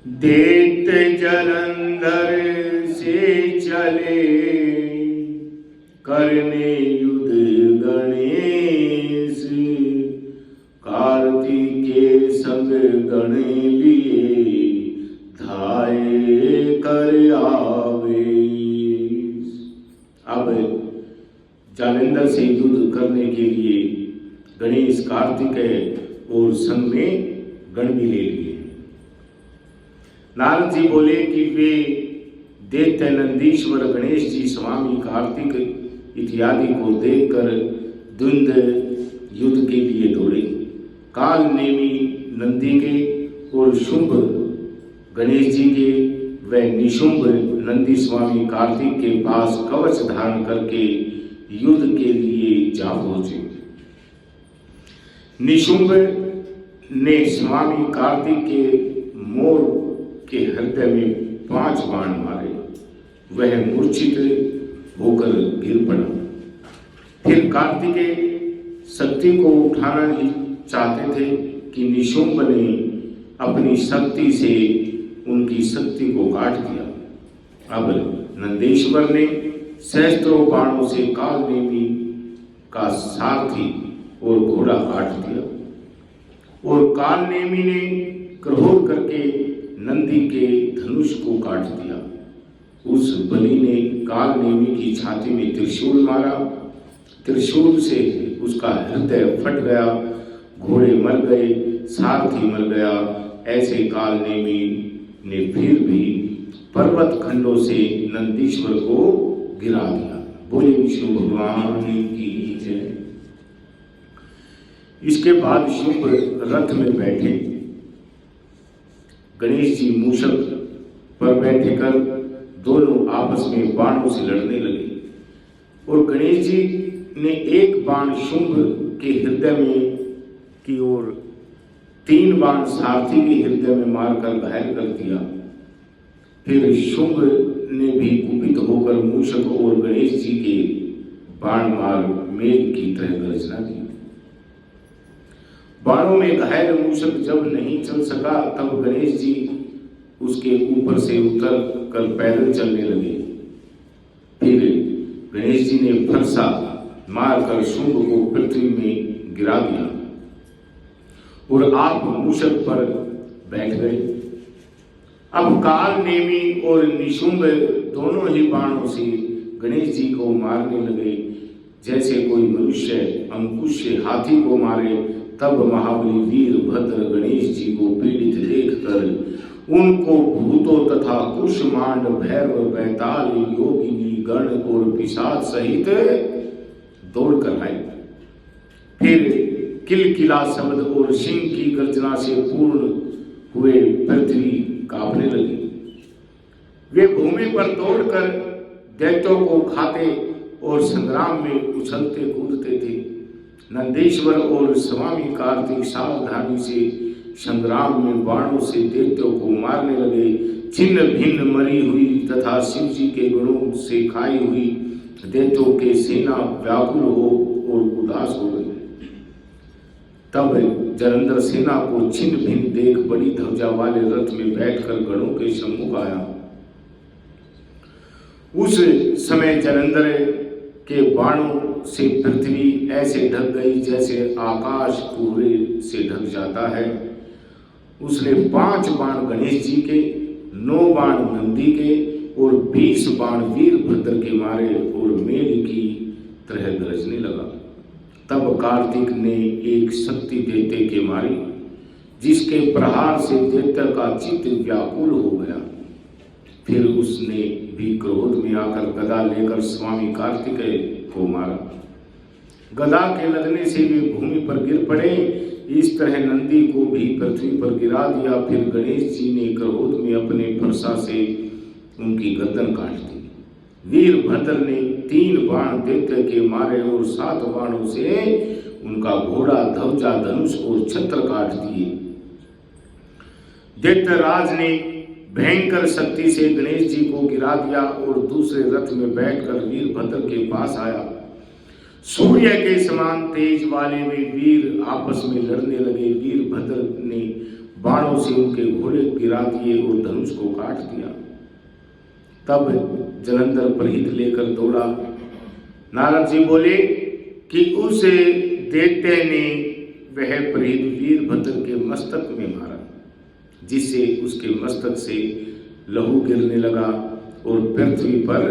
दैत्य जलंधर से चले करने युद्ध गणेश, कार्तिक के संग गण लिए धाये कर आवे। अब जालंधर से युद्ध करने के लिए गणेश कार्तिक और संग में गण भी ले लिए। नारद जी बोले कि वे दैत्य नंदीश्वर गणेश जी स्वामी कार्तिक इत्यादि को देखकर द्वंद्व युद्ध के लिए दौड़े। काल नेमी नंदी के और शुंभ गणेश जी के व निशुंभ नंदी स्वामी कार्तिक के पास कवच धारण करके युद्ध के लिए जा पहुंचे। निशुंभ ने स्वामी कार्तिक के मोर के हृदय में 5 बाण मारे, वह मूर्छित होकर गिर पड़ा। फिर कार्तिकेय शक्ति को उठाना ही चाहते थे कि निशुंभ ने अपनी शक्ति से उनकी शक्ति को काट दिया। अब नंदेश्वर ने सहस्त्रों बाणों से कालनेमी का सारथी और घोड़ा काट दिया और कालनेमी ने क्रोध करके नंदी के धनुष को काट दिया। उस बलि ने कालनेमी की छाती में त्रिशूल मारा, त्रिशूल से उसका हृदय फट गया, घोड़े मर गए, सारथी मर गया। ऐसे कालनेमी ने फिर भी पर्वत खंडों से नंदीश्वर को गिरा दिया। बोले विष्णु भगवान की जय। इसके बाद शुंभ रथ में बैठे, गणेश जी मूषक पर बैठे कर दोनों आपस में बाणों से लड़ने लगे और गणेश जी ने एक बाण शुंभ के हृदय में की ओर 3 बाण सारथी के हृदय में मारकर घायल कर दिया। फिर शुंभ ने भी कुपित होकर मूषक और गणेश जी के बाण मार मेघ की तरह गर्जना की। बाणों में घायल मूषक जब नहीं चल सका तब गणेश जी उसके ऊपर से उतर कर पैदल चलने लगे। फिर गणेश जी ने फरसा मारकर शुंभ को पृथ्वी में गिरा दिया और आप मूषक पर बैठ गए। अब काल नेमी और निशुंभ दोनों ही बाणों से गणेश जी को मारने लगे, जैसे कोई मनुष्य अंकुश से हाथी को मारे। तब महाबली वीरभद्र गणेश जी को पीड़ित देखकर उनको भूतों तथा कुष्मांड भैरव बैताल योगिनी गण और पिशाच सहित दौड़कर आए। फिर किलकिला शब्द और सिंह की गर्जना से पूर्ण हुए पृथ्वी कांपने लगी। वे भूमि पर दौड़कर दैत्यों को खाते और संग्राम में उछलते कूदते थे। नंदेश्वर और स्वामी कार्तिक सावधानी से संग्राम में बाणों से दैत्यों को मारने लगे। छिन्न भिन्न मरी हुई तथा शिव जी के गुणों से खाई हुई दैत्यों के सेना व्याकुल हो और उदास हो गई। तब जलंधर सेना को छिन्न भिन्न देख बड़ी ध्वजा वाले रथ में बैठकर गणों के सम्मुख आया। उस समय जलंधर के बाणों से पृथ्वी ऐसे ढक गई जैसे आकाश कोहरे से ढक जाता है। उसने 5 बाण गणेश जी के, 9 बाण नंदी के और 20 बाण वीरभद्र के मारे और मेघ की तरह गरजने लगा। तब कार्तिक ने एक शक्ति दैत्य के मारी, जिसके प्रहार से दैत्य का चित्त व्याकुल हो गया। फिर उसने भी क्रोध में आकर गदा लेकर स्वामी कार्तिकेय को मारा। गदा के लगने से वे भूमि पर गिर पड़े। इस तरह नंदी को भी पृथ्वी पर गिरा दिया। फिर गणेश जी ने क्रोध में अपने फरसा से उनकी गर्दन काट दी। वीरभद्र ने 3 बाण दैत्य के मारे और 7 बाणों से उनका घोड़ा, ध्वजा, धनुष और छत्र काट दिए। दैत्यराज ने भयंकर शक्ति से गणेश जी को गिरा दिया और दूसरे रथ में बैठकर वीरभद्र के पास आया। सूर्य के समान तेज वाले वे वीर आपस में लड़ने लगे। वीरभद्र ने बाणों से उनके घोड़े गिरा दिए और धनुष को काट दिया। तब जलंधर प्रहित लेकर दौड़ा। नारद जी बोले कि उस दैत्य ने वह प्रहित वीरभद्र के मस्तक में मारा, जिससे उसके मस्तक से लहू गिरने लगा और पृथ्वी पर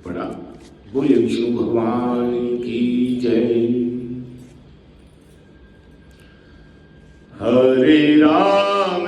पड़ा। बोले विष्णु भगवान की जय। हरे राम